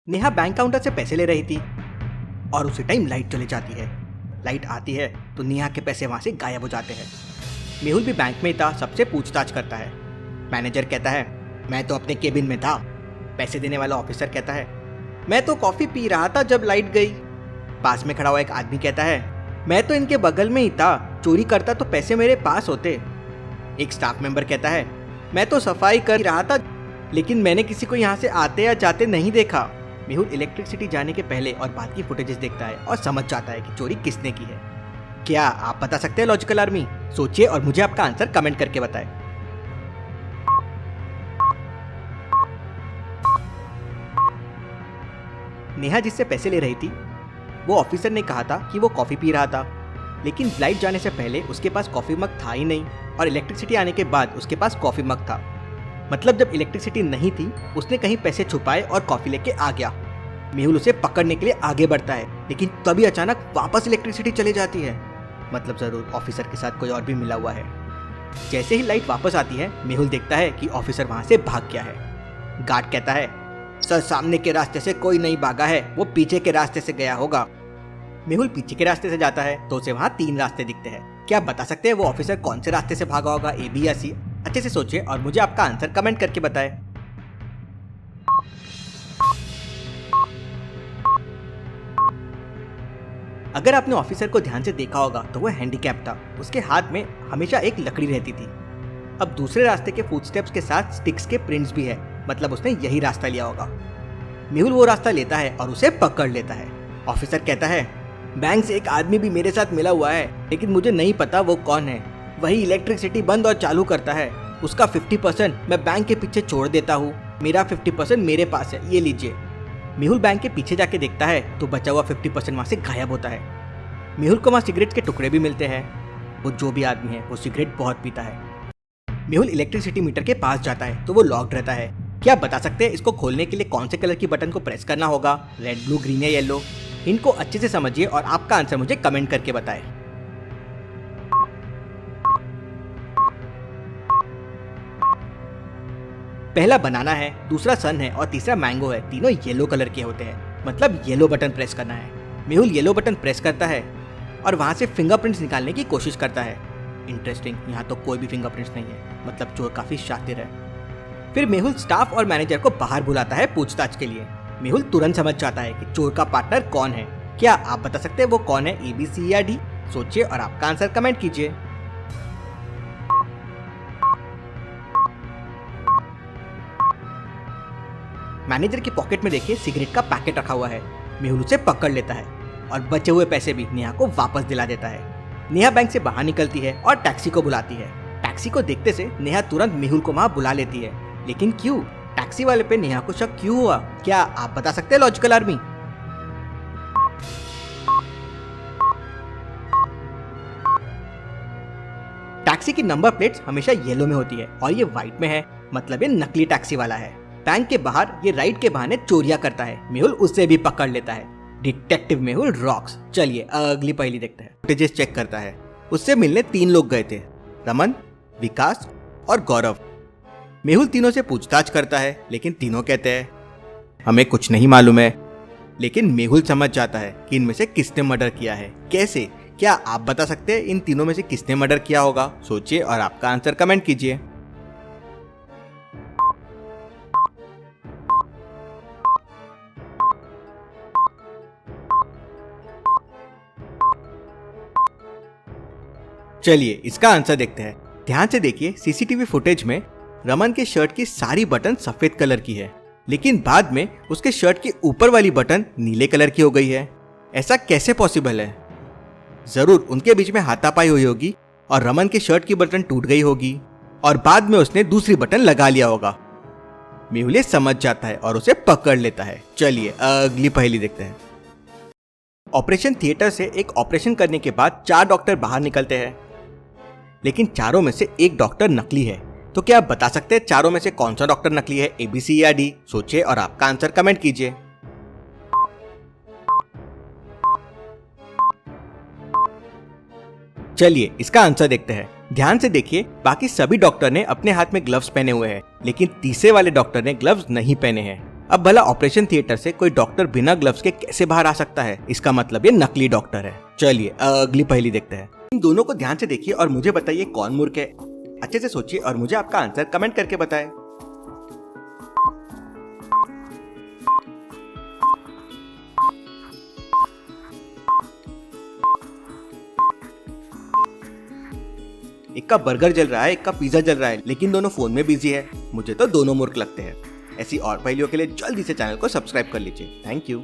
Neha bank counter से पैसे ले रही थी और उसी टाइम लाइट चली जाती है। लाइट आती है तो नेहा के पैसे वहां से गायब हो जाते हैं। मेहुल भी बैंक में था, सबसे पूछताछ करता है। मैनेजर कहता है मैं तो अपने केबिन में था। पैसे देने वाला ऑफिसर कहता है मैं तो कॉफी पी रहा था जब लाइट गई। पास में खड़ा हुआ एक आदमी कहता है मैं तो इनके बगल में ही था, चोरी करता तो पैसे मेरे पास होते। एक स्टाफ मेंबर कहता है मैं तो सफाई कर रहा था लेकिन मैंने किसी को यहाँ से आते या जाते नहीं देखा। मेहुल इलेक्ट्रिसिटी जाने के पहले और बाद की फुटेजेस देखता है और समझ जाता है कि चोरी किसने की है। क्या आप बता सकते हैं लॉजिकल आर्मी? सोचिए और मुझे आपका आंसर कमेंट करके बताएं। नेहा जिससे पैसे ले रही थी वो ऑफिसर ने कहा था कि वो कॉफी पी रहा था, लेकिन लाइट जाने से पहले उसके पास कॉफी मग था ही नहीं और इलेक्ट्रिसिटी आने के बाद उसके पास कॉफी मग था। मतलब जब इलेक्ट्रिसिटी नहीं थी उसने कहीं पैसे छुपाए और कॉफी लेके आ गया। मेहुल उसे पकड़ने के लिए आगे बढ़ता है लेकिन तभी अचानक वापस इलेक्ट्रिसिटी चली जाती है। मतलब जरूर ऑफिसर के साथ कोई और भी मिला हुआ है। जैसे ही लाइट वापस आती है मेहुल देखता है कि ऑफिसर वहां से भाग गया है। गार्ड कहता है सर सामने के रास्ते से कोई नहीं भागा है, वो पीछे के रास्ते से गया होगा। मेहुल पीछे के रास्ते से जाता है तो उसे वहां 3 रास्ते दिखते हैं। क्या आप बता सकते हैं वो ऑफिसर कौन से रास्ते से भागा होगा, ए बी या सी? अच्छे से सोचिए और मुझे आपका आंसर कमेंट करके बताएं। अगर आपने ऑफिसर को ध्यान से देखा होगा तो वह हैंडीकैप था, उसके हाथ में हमेशा एक लकड़ी रहती थी। अब दूसरे रास्ते के फुटस्टेप्स के साथ स्टिक्स के प्रिंट्स भी है, मतलब उसने यही रास्ता लिया होगा। मेहुल वो रास्ता लेता है और उसे पकड़ लेता है। ऑफिसर कहता है बैंक से एक आदमी भी मेरे साथ मिला हुआ है लेकिन मुझे नहीं पता वो कौन है। वही इलेक्ट्रिसिटी बंद और चालू करता है। उसका 50% मैं बैंक के पीछे छोड़ देता हूँ, मेरा 50% मेरे पास है, ये लीजिए। मेहुल बैंक के पीछे जाके देखता है तो बचा हुआ 50% वहाँ से गायब होता है। मेहुल को वहाँ सिगरेट के टुकड़े भी मिलते हैं। वो जो भी आदमी है वो सिगरेट बहुत पीता है। मेहुल इलेक्ट्रिसिटी मीटर के पास जाता है तो वो लॉक्ड रहता है। क्या आप बता सकते हैं इसको खोलने के लिए कौन से कलर की बटन को प्रेस करना होगा? रेड, ब्लू, ग्रीन या येलो? इनको अच्छे से समझिए और आपका आंसर मुझे कमेंट करके बताएं। पहला बनाना है, दूसरा सन है और तीसरा मैंगो है। तीनों येलो कलर के होते हैं, मतलब येलो बटन प्रेस करना है। मेहुल येलो बटन प्रेस करता है और वहां से फिंगरप्रिंट्स निकालने की कोशिश करता है। इंटरेस्टिंग, यहाँ तो कोई भी फिंगरप्रिंट्स नहीं है, मतलब चोर काफी शातिर है। फिर मेहुल स्टाफ और मैनेजर को बाहर बुलाता है पूछताछ के लिए। मेहुल तुरंत समझ जाता है कि चोर का पार्टनर कौन है। क्या आप बता सकते हैं वो कौन है, ए बी सी या डी? सोचिए और आपका आंसर कमेंट कीजिए। मैनेजर की पॉकेट में देखिए सिगरेट का पैकेट रखा हुआ है। मेहुल उसे पकड़ लेता है और बचे हुए पैसे भी नेहा को वापस दिला देता है। नेहा बैंक से बाहर निकलती है और टैक्सी को बुलाती है। टैक्सी को देखते से नेहा तुरंत मेहुल को वहां बुला लेती है, लेकिन क्यों? टैक्सी वाले पे नेहा को शक क्यों हुआ? क्या आप बता सकते हैं लॉजिकल आर्मी? टैक्सी की नंबर प्लेट्स हमेशा येलो में होती है और ये व्हाइट में है, मतलब ये नकली टैक्सी वाला है। बैंक के बाहर ये राइड के बहाने चोरियां करता है। मेहुल उससे भी पकड़ लेता है। Detective Mehul rocks. चलिए अगली पहेली देखते हैं। फुटेजेस चेक करता है। उससे मिलने 3 लोग गए थे, रमन, विकास और गौरव। मेहुल तीनों से पूछताछ करता है लेकिन तीनों कहते हैं हमें कुछ नहीं मालूम है। लेकिन मेहुल समझ जाता है कि इनमें से किसने मर्डर किया है। कैसे? क्या आप बता सकते हैं इन तीनों में से किसने मर्डर किया होगा? सोचिए और आपका आंसर कमेंट कीजिए। चलिए इसका आंसर देखते हैं। ध्यान से देखिए, सीसीटीवी फुटेज में रमन के शर्ट की सारी बटन सफेद कलर की है, लेकिन बाद में उसके शर्ट के ऊपर वाली बटन नीले कलर की हो गई है। ऐसा कैसे पॉसिबल है? जरूर उनके बीच में हाथापाई हुई होगी और रमन के शर्ट की बटन टूट गई होगी और बाद में उसने दूसरी बटन लगा लिया होगा। मेहुल ये समझ जाता है और उसे पकड़ लेता है। चलिए अगली पहेली देखते हैं। ऑपरेशन थिएटर से एक ऑपरेशन करने के बाद 4 डॉक्टर बाहर निकलते हैं, लेकिन चारों में से एक डॉक्टर नकली है। तो क्या आप बता सकते हैं चारों में से कौन सा डॉक्टर नकली है, ए बी सी या डी? सोचिए और आपका आंसर कमेंट कीजिए। चलिए इसका आंसर देखते हैं। ध्यान से देखिए, बाकी सभी डॉक्टर ने अपने हाथ में ग्लव्स पहने हुए हैं, लेकिन तीसरे वाले डॉक्टर ने ग्लव्स नहीं पहने हैं। अब भला ऑपरेशन थिएटर से कोई डॉक्टर बिना ग्लव्स के कैसे बाहर आ सकता है? इसका मतलब ये नकली डॉक्टर है। चलिए अगली पहेली देखते हैं। इन दोनों को ध्यान से देखिए और मुझे बताइए कौन मूर्ख है। अच्छे से सोचिए और मुझे आपका आंसर कमेंट करके बताएं। एक का बर्गर जल रहा है, एक का पिज्जा जल रहा है, लेकिन दोनों फोन में बिजी है। मुझे तो दोनों मूर्ख लगते हैं। ऐसी और पहेलियों के लिए जल्दी से चैनल को सब्सक्राइब कर लीजिए। Thank you.